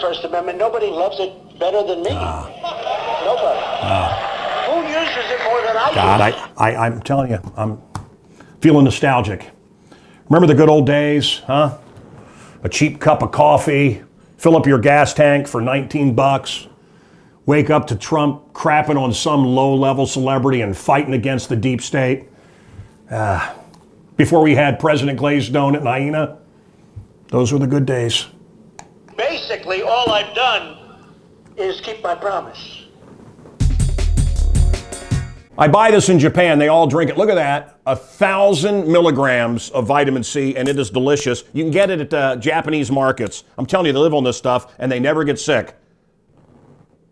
First Amendment. Nobody loves it better than me. Nobody. Who uses it more than I do? God, I'm telling you, I'm feeling nostalgic. Remember the good old days, huh? A cheap cup of coffee, fill up your gas tank for 19 bucks, wake up to Trump crapping on some low-level celebrity and fighting against the deep state. Before we had President Glazed Donut and Hyena, those were the good days. Basically, all I've done is keep my promise. I buy this in Japan. They all drink it. Look at that. 1,000 milligrams of vitamin C, and it is delicious. You can get it at Japanese markets. I'm telling you, they live on this stuff, and they never get sick.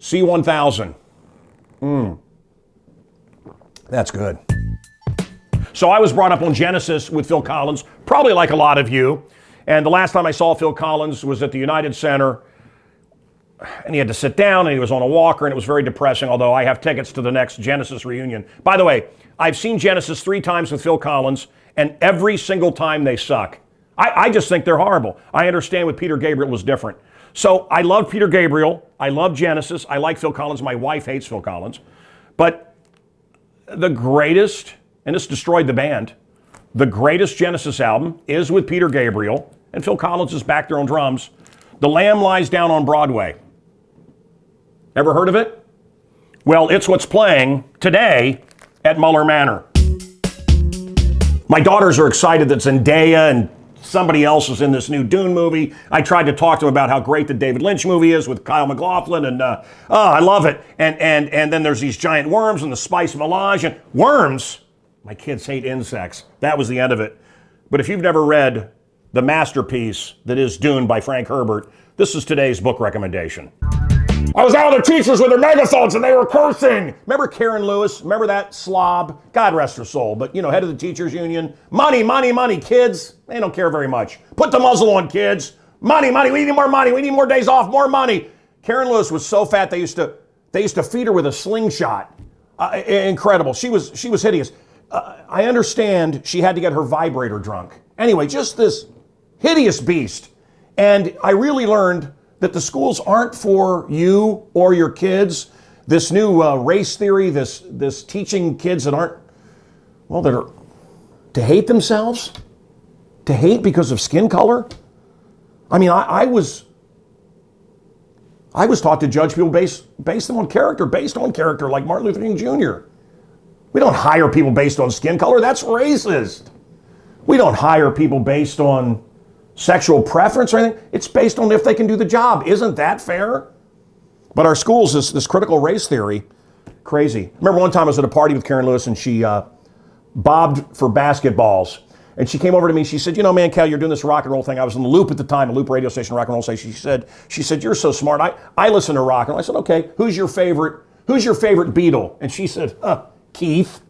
C1000. That's good. So I was brought up on Genesis with Phil Collins, probably like a lot of you. And the last time I saw Phil Collins was at the United Center. And he had to sit down, and he was on a walker, and it was very depressing, although I have tickets to the next Genesis reunion. By the way, I've seen Genesis 3 times with Phil Collins, and every single time they suck. I just think they're horrible. I understand with Peter Gabriel was different. So I love Peter Gabriel. I love Genesis. I like Phil Collins. My wife hates Phil Collins. But the greatest, and this destroyed the band, the greatest Genesis album is with Peter Gabriel, and Phil Collins is back there on drums. The Lamb Lies Down on Broadway. Ever heard of it? Well, it's what's playing today at Muller Manor. My daughters are excited that Zendaya and somebody else is in this new Dune movie. I tried to talk to them about how great the David Lynch movie is with Kyle MacLachlan, and I love it. And then there's these giant worms and the spice melange. And worms, my kids hate insects. That was the end of it. But if you've never read the masterpiece that is Dune by Frank Herbert, this is today's book recommendation. I was out with the teachers with their megaphones and they were cursing. Remember Karen Lewis? Remember that slob? God rest her soul. But, head of the teachers union. Money, money, money. Kids, they don't care very much. Put the muzzle on, kids. Money, money. We need more money. We need more days off. More money. Karen Lewis was so fat they used to feed her with a slingshot. Incredible. She was hideous. I understand she had to get her vibrator drunk. Anyway, just this hideous beast. And I really learned that the schools aren't for you or your kids. This new race theory, this teaching kids that aren't, that are to hate themselves, to hate because of skin color. I mean, I was taught to judge people based on character, like Martin Luther King Jr. We don't hire people based on skin color. That's racist. We don't hire people based on sexual preference or anything. It's based on if they can do the job. Isn't that fair? But our schools, this critical race theory, crazy. Remember one time I was at a party with Karen Lewis and she bobbed for basketballs. And she came over to me, she said, man, Cal, you're doing this rock and roll thing. I was in the Loop at the time, a Loop radio station, rock and roll station. She said, you're so smart. I listen to rock and roll. I said, okay, who's your favorite Beatle? And she said, Keith.